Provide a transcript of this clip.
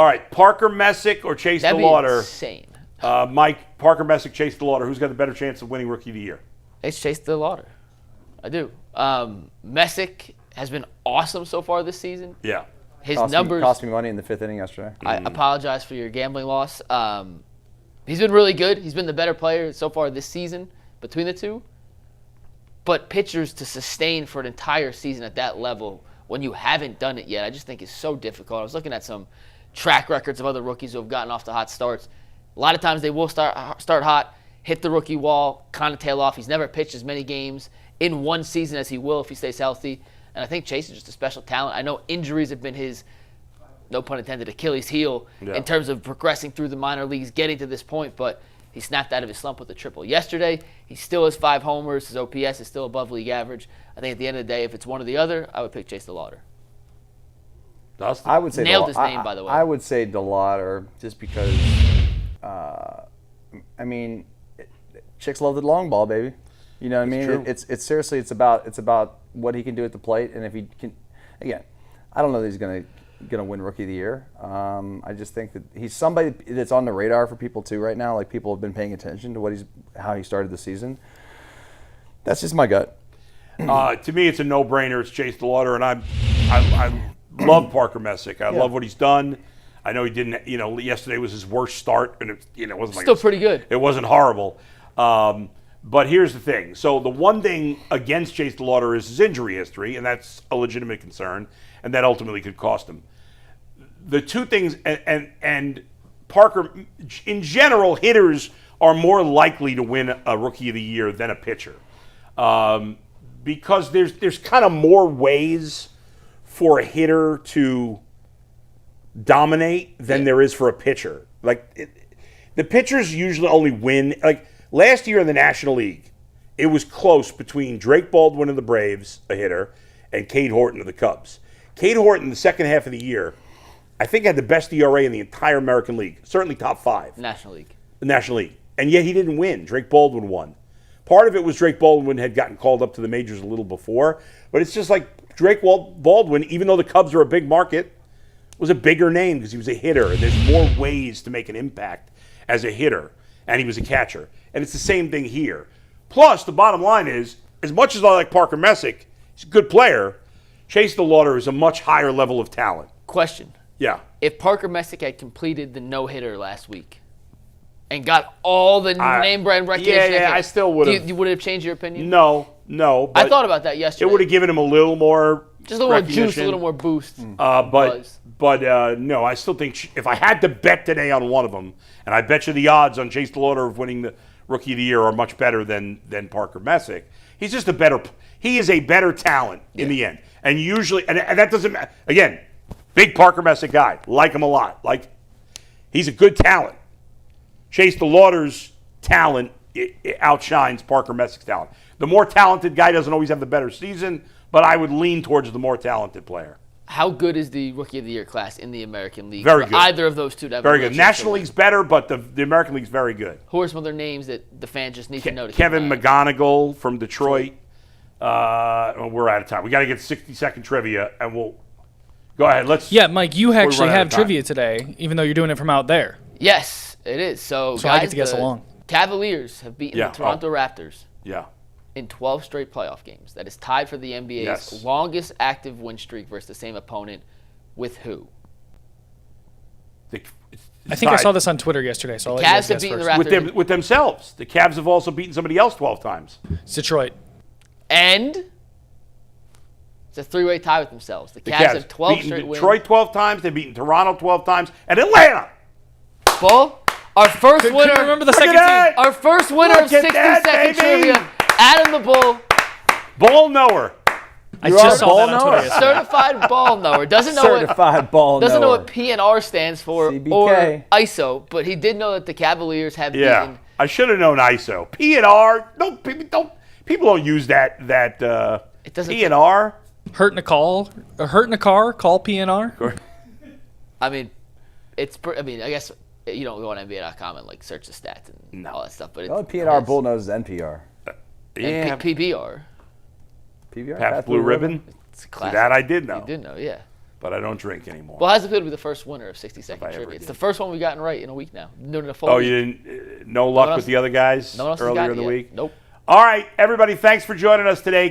All right, Parker Messick or Chase That'd DeLauter? be insane. Mike, Parker Messick, Chase DeLauter. Who's got the better chance of winning Rookie of the Year? It's Chase DeLauter. I do. Messick has been awesome so far this season. Yeah. His numbers cost me money in the 5th inning yesterday. I apologize for your gambling loss. He's been really good. He's been the better player so far this season between the two. But pitchers to sustain for an entire season at that level when you haven't done it yet, I just think is so difficult. I was looking at some track records of other rookies who have gotten off to hot starts. A lot of times they will start hot, hit the rookie wall, kind of tail off. He's never pitched as many games in one season as he will if he stays healthy. And I think Chase is just a special talent. I know injuries have been his, no pun intended, Achilles heel in terms of progressing through the minor leagues, getting to this point, but he snapped out of his slump with a triple yesterday. He still has 5 homers. His OPS is still above league average. I think at the end of the day, if it's one or the other, I would pick Chase DeLauter. I would say nailed his name, by the way. I would say DeLauter just because, chicks love the long ball, baby. You know what I mean? True. It's seriously, it's about what he can do at the plate, and if he can, again, I don't know that he's gonna win Rookie of the Year. I just think that he's somebody that's on the radar for people too right now. Like, people have been paying attention to how he started the season. That's just my gut. To me, it's a no-brainer. It's Chase DeLauter, and I love Parker Messick. I love what he's done. I know he didn't. Yesterday was his worst start, and it wasn't like Still pretty good. It wasn't horrible. But here's the thing. So the one thing against Chase DeLauter is his injury history, and that's a legitimate concern, and that ultimately could cost him. The two things, and Parker, in general, hitters are more likely to win a Rookie of the Year than a pitcher, because there's kind of more ways for a hitter to dominate than there is for a pitcher. The pitchers usually only win. Like last year in the National League, it was close between Drake Baldwin of the Braves, a hitter, and Cade Horton of the Cubs. Cade Horton, the second half of the year, I think had the best ERA in the entire American League, certainly top 5. National League. The National League. And yet he didn't win. Drake Baldwin won. Part of it was Drake Baldwin had gotten called up to the majors a little before, but it's just like Drake Baldwin, even though the Cubs are a big market, was a bigger name because he was a hitter, and there's more ways to make an impact as a hitter, and he was a catcher. And it's the same thing here. Plus, the bottom line is, as much as I like Parker Messick, he's a good player, Chase DeLauter is a much higher level of talent. Question. Yeah. If Parker Messick had completed the no-hitter last week and got all the name brand recognition, I still would have. You would have changed your opinion? No. But I thought about that yesterday. It would have given him a little more just a little more juice, a little more boost. But no, I still think if I had to bet today on one of them, and I bet you the odds on Chase DeLauter of winning the Rookie of the Year are much better than Parker Messick. He's just he is a better talent in the end. And usually, and that doesn't matter. Again, big Parker Messick guy. Like him a lot. He's a good talent. Chase DeLauter's talent it outshines Parker Messick's talent. The more talented guy doesn't always have the better season, but I would lean towards the more talented player. How good is the Rookie of the Year class in the American League? Very good. Either of those two. Very good. National League's better, but the American League's very good. Who are some other names that the fans just need to know? Kevin McGonigal from Detroit. We're out of time. We got to get 60-second trivia, and we'll go ahead. Mike, you actually have trivia today, even though you're doing it from out there. Yes, it is. So guys, I get to guess along. Cavaliers have beaten the Toronto Raptors. Yeah. In 12 straight playoff games. That is tied for the NBA's longest active win streak versus the same opponent. With who? I think I saw this on Twitter yesterday, so I'll let you guys guess beaten first. the Raptors with themselves. The Cavs have also beaten somebody else 12 times. It's Detroit. And it's a 3-way tie with themselves. The Cavs have 12 straight wins. Detroit 12 times. They've beaten Toronto 12 times. And Atlanta. Bull, our first winner. Remember the second team. Our first winner of 60-second trivia. Adam the Bull. Ball knower. I just saw that on Twitter yesterday. Certified ball knower. Doesn't know what PNR stands for CBK. or ISO, but he did know that the Cavaliers have beaten. I should have known ISO. PNR. People don't use that it doesn't PNR. Hurt in a car, call PNR. I guess you don't go on NBA.com and search the stats and all that stuff, but the only PNR Bull knows is NPR. And PBR. PBR? Pabst Blue Ribbon. It's a classic. That I did know. You did know, yeah. but I don't drink anymore. Well, how's it feel to be the first winner of 60-second ever trivia? It's did. the first one we've gotten right in a week now. Doing it a full Oh, week. you didn't? No luck with the other guys No one else has earlier got in the it yet. week? Nope. All right, everybody, thanks for joining us today.